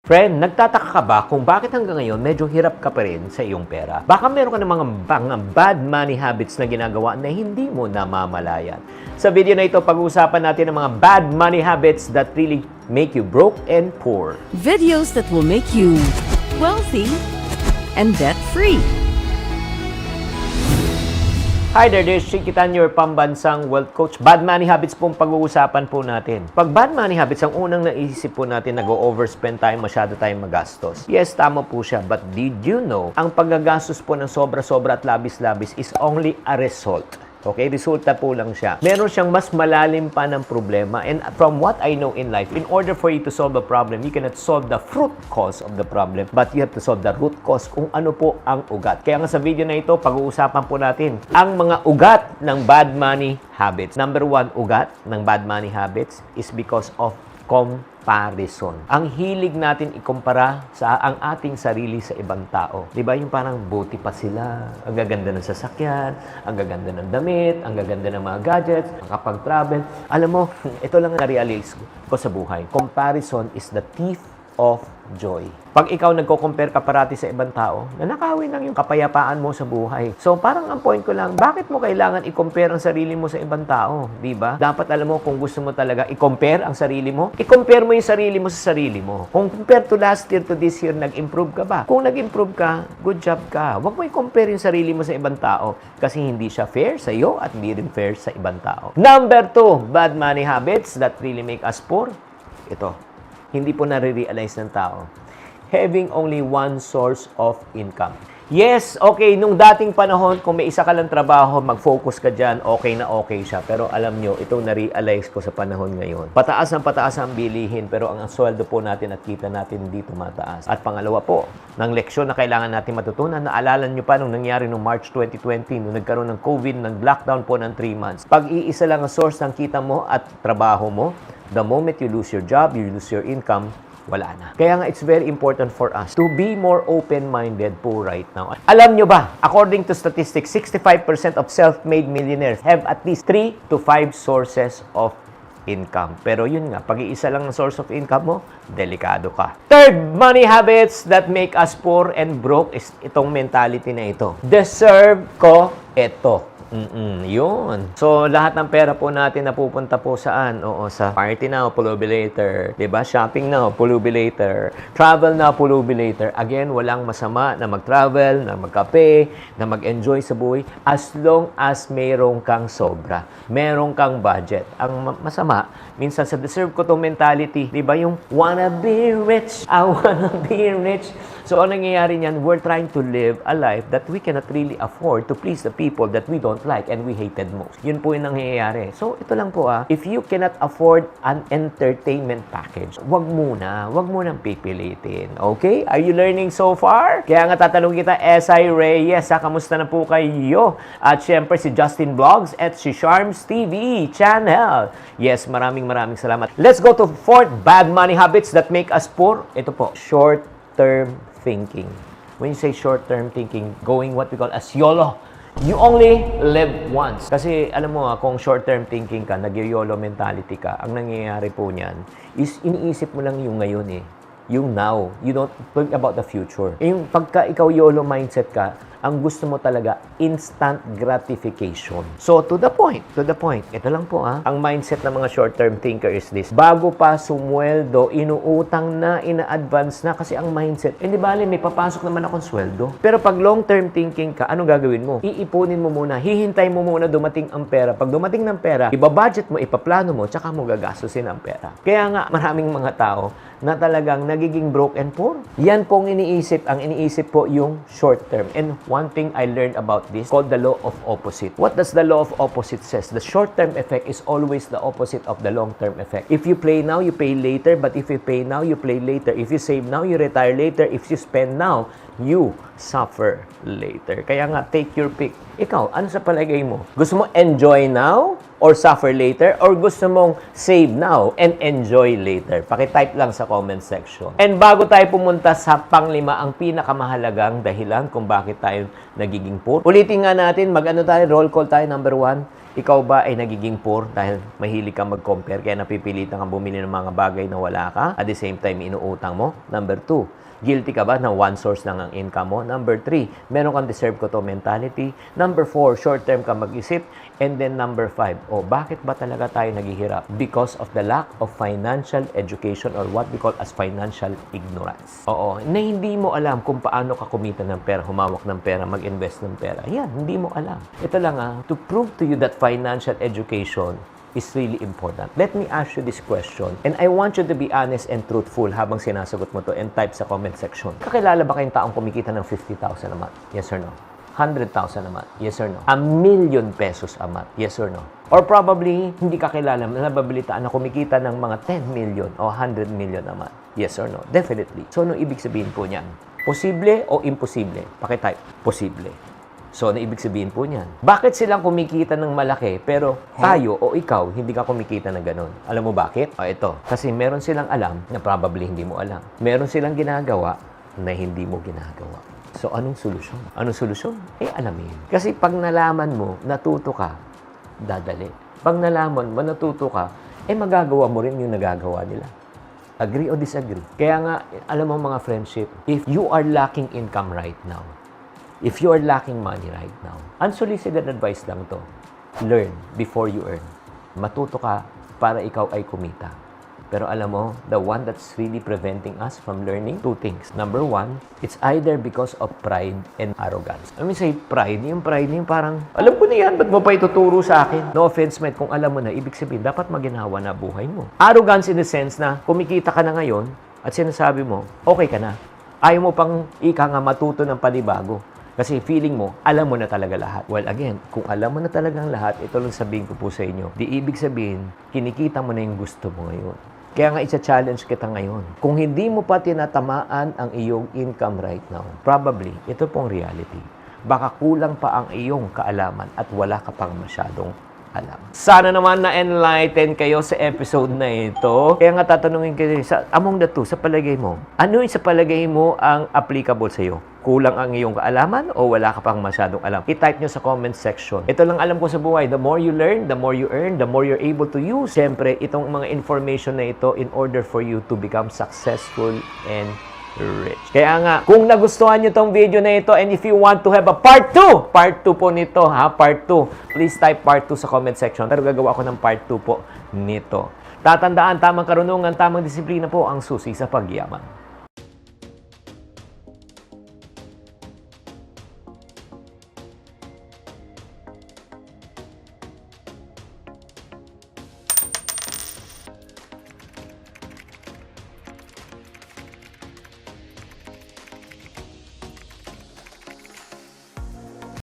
Friend, nagtataka ka ba kung bakit hanggang ngayon medyo hirap ka pa rin sa iyong pera? Baka meron ka ng mga bad money habits na ginagawa na hindi mo namamalayan. Sa video na ito, pag-uusapan natin ang mga bad money habits that really make you broke and poor. Videos that will make you wealthy and debt-free. Hi there, this is Chikitan, your pambansang wealth coach. Bad money habits pong pag-uusapan po natin. Pag bad money habits, ang unang naisip po natin, nag-overspend tayo, masyado tayong magastos. Yes, tama po siya. But did you know, ang paggagastos po ng sobra-sobra at labis-labis is only a result. Okay, resulta po lang siya. Meron siyang mas malalim pa ng problema. And from what I know in life, in order for you to solve a problem, you cannot solve the fruit cause of the problem, but you have to solve the root cause kung ano po ang ugat. Kaya nga sa video na ito, pag-uusapan po natin ang mga ugat ng bad money habits. Number one, ugat ng bad money habits is because of comparison. Ang hilig natin ikumpara sa ang ating sarili sa ibang tao. 'Di ba? Yung parang buti pa sila, ang gaganda ng sasakyan, ang gaganda ng damit, ang gaganda ng mga gadgets, makapag-travel. Alam mo, ito lang ang na-realize ko sa buhay. Comparison is the thief of joy. Pag ikaw nagko-compare ka parati sa ibang tao, nanakawin lang yung kapayapaan mo sa buhay. So, parang ang point ko lang, bakit mo kailangan i-compare ang sarili mo sa ibang tao? Di ba? Dapat alam mo, kung gusto mo talaga i-compare ang sarili mo, i-compare mo yung sarili mo sa sarili mo. Kung compare to last year to this year, nag-improve ka ba? Kung nag-improve ka, good job ka. Huwag mo i-compare yung sarili mo sa ibang tao kasi hindi siya fair sa iyo at hindi rin fair sa ibang tao. Number 2, bad money habits that really make us poor. Ito. Hindi po nare-realize ng tao. Having only one source of income. Yes, okay, nung dating panahon, kung may isa ka lang trabaho, mag-focus ka dyan, okay na okay siya. Pero alam nyo, itong na-realize ko sa panahon ngayon. Pataas ang bilihin, pero ang sweldo po natin at kita natin hindi tumataas. At pangalawa po, ng leksyon na kailangan natin matutunan, naalala nyo pa nung nangyari noong March 2020, nung nagkaroon ng COVID, nag-lockdown po ng 3 months. Pag iisa lang ang source ng kita mo at trabaho mo, the moment you lose your job, you lose your income, wala na. Kaya nga, it's very important for us to be more open-minded po right now. Alam nyo ba, according to statistics, 65% of self-made millionaires have at least 3 to 5 sources of income. Pero yun nga, pag-iisa lang ang source of income mo, delikado ka. Third, money habits that make us poor and broke is itong mentality na ito. Deserve ko ito. Yun. So, lahat ng pera po natin napupunta po saan? Oo, sa party now, pulubi later. Diba? Shopping now, pulubi later. Travel now, pulubi later. Again, walang masama na mag-travel, na magkape, na mag-enjoy sa buhay as long as mayroong kang sobra. Mayroong kang budget. Ang masama, minsan sa deserve ko to mentality, diba? Yung wanna be rich, I wanna be rich. So, ang nangyayari niyan, we're trying to live a life that we cannot really afford to please the people that we don't like and we hated most. Yun po yung nangyayari. So, ito lang po if you cannot afford an entertainment package, wag munang pipilitin. Okay? Are you learning so far? Kaya nga tatanungin kita, S.I. Reyes, kamusta na po kayo? At syempre si Justin Vlogs at si Charms TV channel. Yes, maraming salamat. Let's go to fourth bad money habits that make us poor. Ito po, short-term thinking. When you say short-term thinking, going what we call as YOLO. You only live once. Kasi alam mo kung short-term thinking ka, nag-YOLO mentality ka, ang nangyayari po niyan is iniisip mo lang yung ngayon Yung now. You don't think about the future. Yung pagka ikaw YOLO mindset ka, ang gusto mo talaga, instant gratification. So, to the point. Ito lang po Ang mindset ng mga short-term thinker is this. Bago pa sumweldo, inuutang na, ina-advance na. Kasi ang mindset, di bale, may papasok naman akong sweldo. Pero pag long-term thinking ka, ano gagawin mo? Iipunin mo muna, hihintay mo muna dumating ang pera. Pag dumating ng pera, ibabudget mo, ipaplano mo, tsaka mo gagastusin ang pera. Kaya nga, maraming mga tao na talagang nagiging broke and poor. Yan pong iniisip. Ang iniisip po yung short-term. And one thing I learned about this called the law of opposite. What does the law of opposite says? The short-term effect is always the opposite of the long-term effect. If you play now, you pay later. But if you pay now, you play later. If you save now, you retire later. If you spend now, you suffer later. Kaya nga, take your pick. Ikaw, ano sa palagay mo? Gusto mo enjoy now or suffer later? Or gusto mong save now and enjoy later? Pakitype lang sa comment section. And bago tayo pumunta sa panglima, ang pinakamahalagang dahilan kung bakit tayo nagiging poor. Ulitin nga natin, roll call tayo, number 1. Ikaw ba ay nagiging poor dahil mahilig kang mag-compare kaya napipilitan kang bumili ng mga bagay na wala ka? At the same time, inuutang mo? Number 2, guilty ka ba na one source lang ang income mo? Number 3, meron kang deserve ko to mentality. Number 4, short-term ka mag-isip. And then number 5, bakit ba talaga tayo naghihirap? Because of the lack of financial education or what we call as financial ignorance. Na hindi mo alam kung paano ka kumita ng pera, humawak ng pera, mag-invest ng pera. Yan, hindi mo alam. Ito lang to prove to you that financial education is really important. Let me ask you this question, and I want you to be honest and truthful habang sinasagot mo to and type sa comment section. Kakilala ba kayong taong kumikita ng 50,000 a month? Yes or no? 100,000 a month? Yes or no? ₱1,000,000 a month? Yes or no? Or probably, hindi kakilala na nababalitaan na kumikita ng mga 10 million o 100 million a month? Yes or no? Definitely. So, ano ibig sabihin po niyan? Posible o imposible? Pakitype. Posible. So, ano ibig sabihin po niyan? Bakit silang kumikita ng malaki, pero tayo o ikaw, hindi ka kumikita ng ganun? Alam mo bakit? Ito. Kasi meron silang alam na probably hindi mo alam. Meron silang ginagawa na hindi mo ginagawa. So, anong solusyon? Anong solusyon? Alamin. Kasi pag nalaman mo, natuto ka, dadali. Pag nalaman mo, natuto ka, magagawa mo rin yung nagagawa nila. Agree o disagree? Kaya nga, alam mo mga friendship, if you are lacking income right now, if you are lacking money right now, unsolicited advice lang to. Learn before you earn. Matuto ka para ikaw ay kumita. Pero alam mo, the one that's really preventing us from learning, two things. Number one, it's either because of pride and arrogance. I mean, say pride, yung parang, alam ko na yan, ba't mo pa ituturo sa akin? No offense, mate, kung alam mo na, ibig sabihin, dapat maginhawa na buhay mo. Arrogance in the sense na, kumikita ka na ngayon, at sinasabi mo, okay ka na. Ayaw mo pang ika nga matuto ng panibago. Kasi feeling mo, alam mo na talaga lahat. Well, again, kung alam mo na talagang lahat, ito lang sabihin ko po sa inyo. Di ibig sabihin, kinikita mo na yung gusto mo ngayon. Kaya nga, isa-challenge kita ngayon. Kung hindi mo pa tinatamaan ang iyong income right now, probably, ito pong reality. Baka kulang pa ang iyong kaalaman at wala ka pang masyadong alam. Sana naman na-enlighten kayo sa episode na ito. Kaya nga tatanungin kayo, among the two, sa palagay mo, ano yung sa palagay mo ang applicable sa iyo? Kulang ang iyong kaalaman o wala ka pang masyadong alam? I-type nyo sa comment section. Ito lang alam ko sa buhay. The more you learn, the more you earn, the more you're able to use. Siyempre, itong mga information na ito in order for you to become successful and rich. Kaya nga, kung nagustuhan nyo tong video na ito and if you want to have a part 2 po nito, part 2, please type part 2 sa comment section. Pero gagawa ko ng part 2 po nito. Tatandaan, tamang karunungan, tamang disiplina po ang susi sa pagyaman.